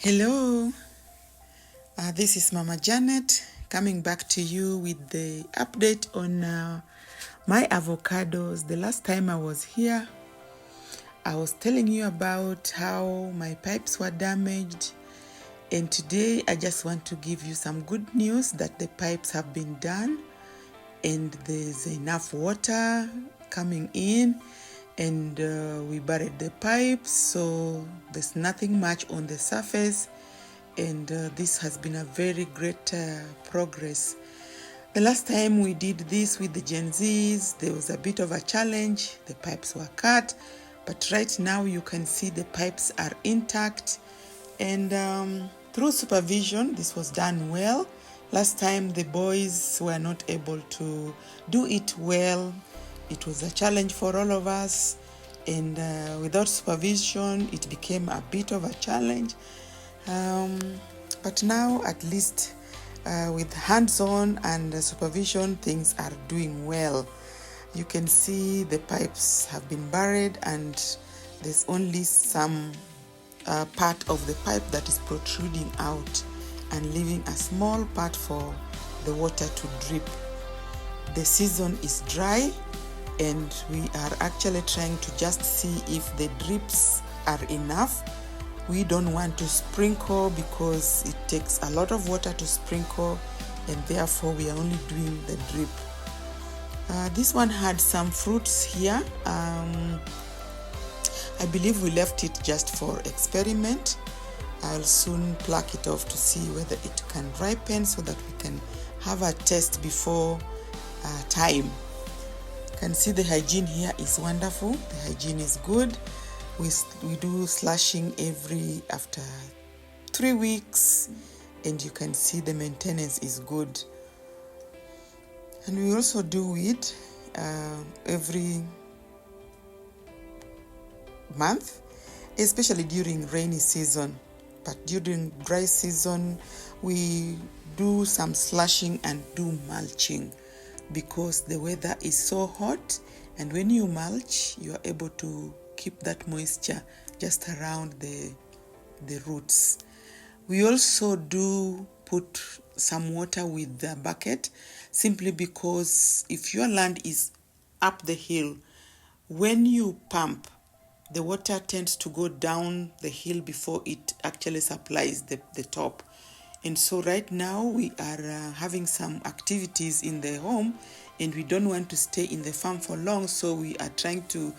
Hello, this is Mama Janet coming back to you with the update on my avocados. The last time I was here, I was telling you about how my pipes were damaged, and today I just want to give you some good news that the pipes have been done and there's enough water coming in, and we buried the pipes, so there's nothing much on the surface, and this has been a very great progress. The last time we did this with the Gen Zs, there was a bit of a challenge. The pipes were cut, but right now you can see the pipes are intact, and through supervision this was done well. Last time the boys were not able to do it well. It was a challenge for all of us, and without supervision it became a bit of a challenge, but now at least with hands-on and supervision things are doing well. You can see the pipes have been buried and there's only some part of the pipe that is protruding out and leaving a small part for the water to drip. The season is dry and we are actually trying to just see if the drips are enough. We don't want to sprinkle because it takes a lot of water to sprinkle, and therefore we are only doing the drip. This one had some fruits here. I believe we left it just for experiment. I'll soon pluck it off to see whether it can ripen so that we can have a test before time. You can see the hygiene here is wonderful. The hygiene is good. We do slashing after 3 weeks, and you can see the maintenance is good. And we also do weed every month, especially during rainy season. But during dry season, we do some slashing and do mulching because the weather is so hot, and when you mulch, you are able to keep that moisture just around the roots. We also do put some water with the bucket, simply because if your land is up the hill, when you pump, the water tends to go down the hill before it actually supplies the top. And so right now we are having some activities in the home, and we don't want to stay in the farm for long, so we are trying to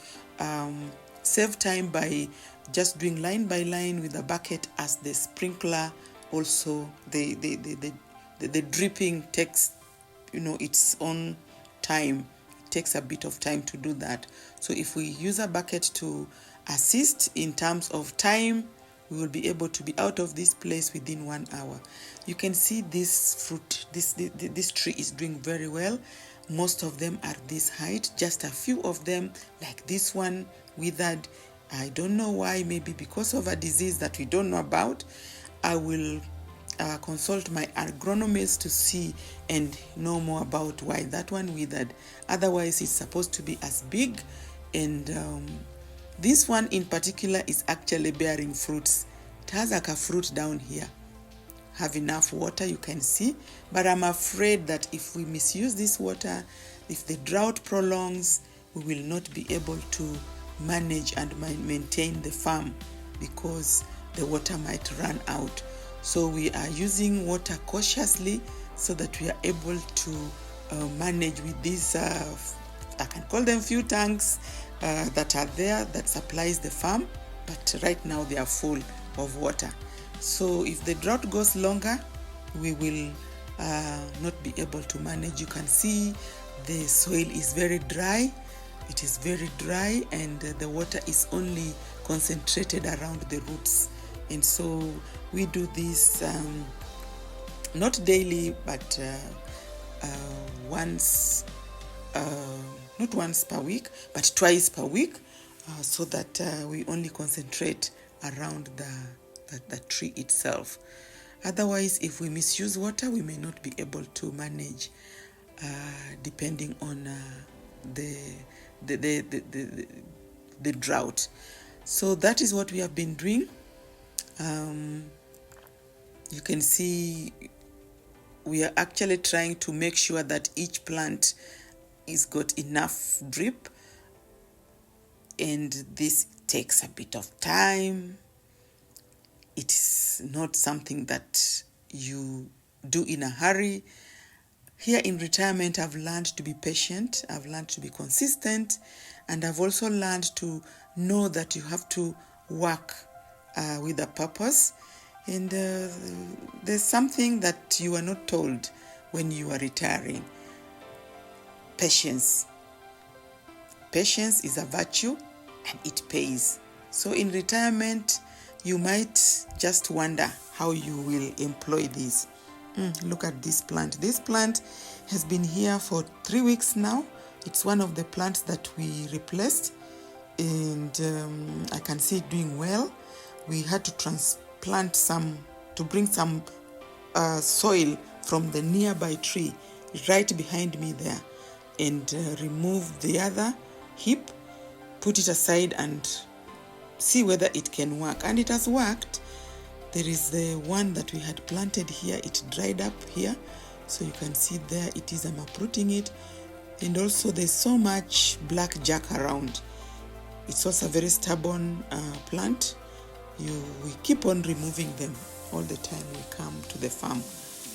save time by just doing line by line with a bucket, as the sprinkler also the dripping takes its own time. It takes a bit of time to do that. So if we use a bucket to assist in terms of time, we will be able to be out of this place within 1 hour. You can see this fruit, this tree is doing very well. Most of them are this height, just a few of them like this one withered. I don't know why, maybe because of a disease that we don't know about. I will consult my agronomist to see and know more about why that one withered. Otherwise it's supposed to be as big, and this one in particular is actually bearing fruits. It has like a fruit down here. Have enough water, you can see, but I'm afraid that if we misuse this water, if the drought prolongs, we will not be able to manage and maintain the farm because the water might run out. So we are using water cautiously so that we are able to manage with these I can call them few tanks that are there that supplies the farm, but right now they are full of water. So if the drought goes longer, we will not be able to manage. You can see the soil is very dry. It is very dry, and the water is only concentrated around the roots. And so we do this not daily, but not once per week, but twice per week, so that we only concentrate around the tree itself. Otherwise, if we misuse water, we may not be able to manage, depending on the drought. So that is what we have been doing. You can see we are actually trying to make sure that each plant is got enough drip, and this takes a bit of time. It is not something that you do in a hurry. Here in retirement, I've learned to be patient, I've learned to be consistent, and I've also learned to know that you have to work with a purpose. And there's something that you are not told when you are retiring. Patience. Patience is a virtue and it pays. So in retirement, you might just wonder how you will employ this. Look at this plant. This plant has been here for 3 weeks now. It's one of the plants that we replaced, and I can see it doing well. We had to transplant some, to bring some soil from the nearby tree right behind me there, and remove the other heap, put it aside and see whether it can work. And it has worked. There is the one that we had planted here. It dried up here, so you can see there it is. I'm uprooting it. And also there's so much black jack around. It's also a very stubborn plant. We keep on removing them all the time we come to the farm,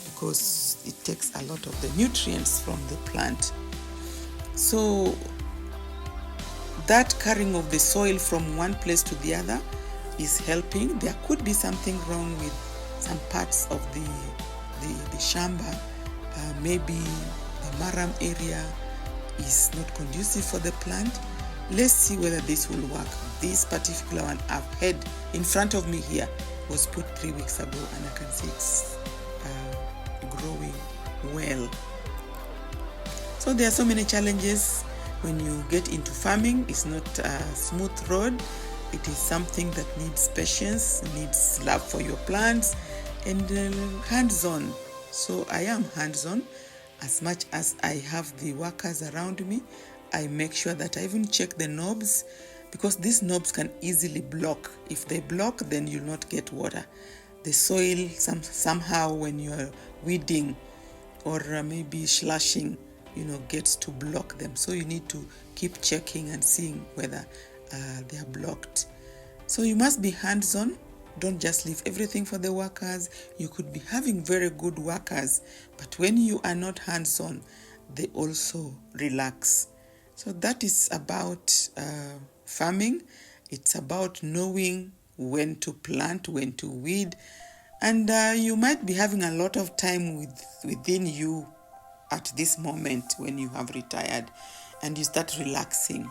because it takes a lot of the nutrients from the plant. So that carrying of the soil from one place to the other is helping. There could be something wrong with some parts of the shamba. Maybe the maram area is not conducive for the plant. Let's see whether this will work. This particular one I've had in front of me here was put 3 weeks ago, and I can see it's growing well. So there are so many challenges when you get into farming. It's not a smooth road. It is something that needs patience, needs love for your plants, and hands-on. So I am hands-on. As much as I have the workers around me, I make sure that I even check the knobs, because these knobs can easily block. If they block, then you'll not get water. The soil, somehow when you're weeding or maybe slashing, gets to block them. So you need to keep checking and seeing whether they are blocked. So you must be hands-on. Don't just leave everything for the workers. You could be having very good workers, but when you are not hands-on, they also relax. So that is about farming. It's about knowing when to plant, when to weed, and you might be having a lot of time within you at this moment when you have retired and you start relaxing.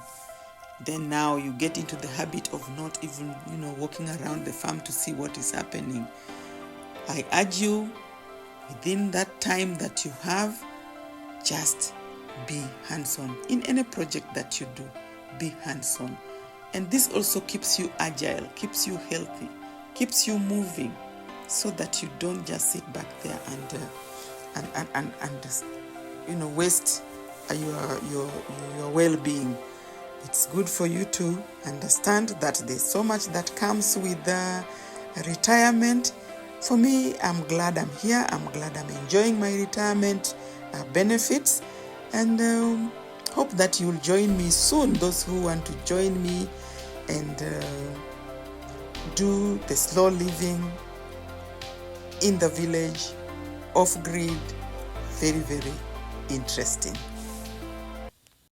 Then now you get into the habit of not even, walking around the farm to see what is happening. I urge you, within that time that you have, just be hands-on. In any project that you do, be hands-on. And this also keeps you agile, keeps you healthy, keeps you moving, so that you don't just sit back there and waste your well-being. It's good for you to understand that there's so much that comes with retirement. For me, I'm glad I'm here. I'm glad I'm enjoying my retirement benefits, and hope that you'll join me soon, those who want to join me and do the slow living in the village, off-grid. Very, very interesting.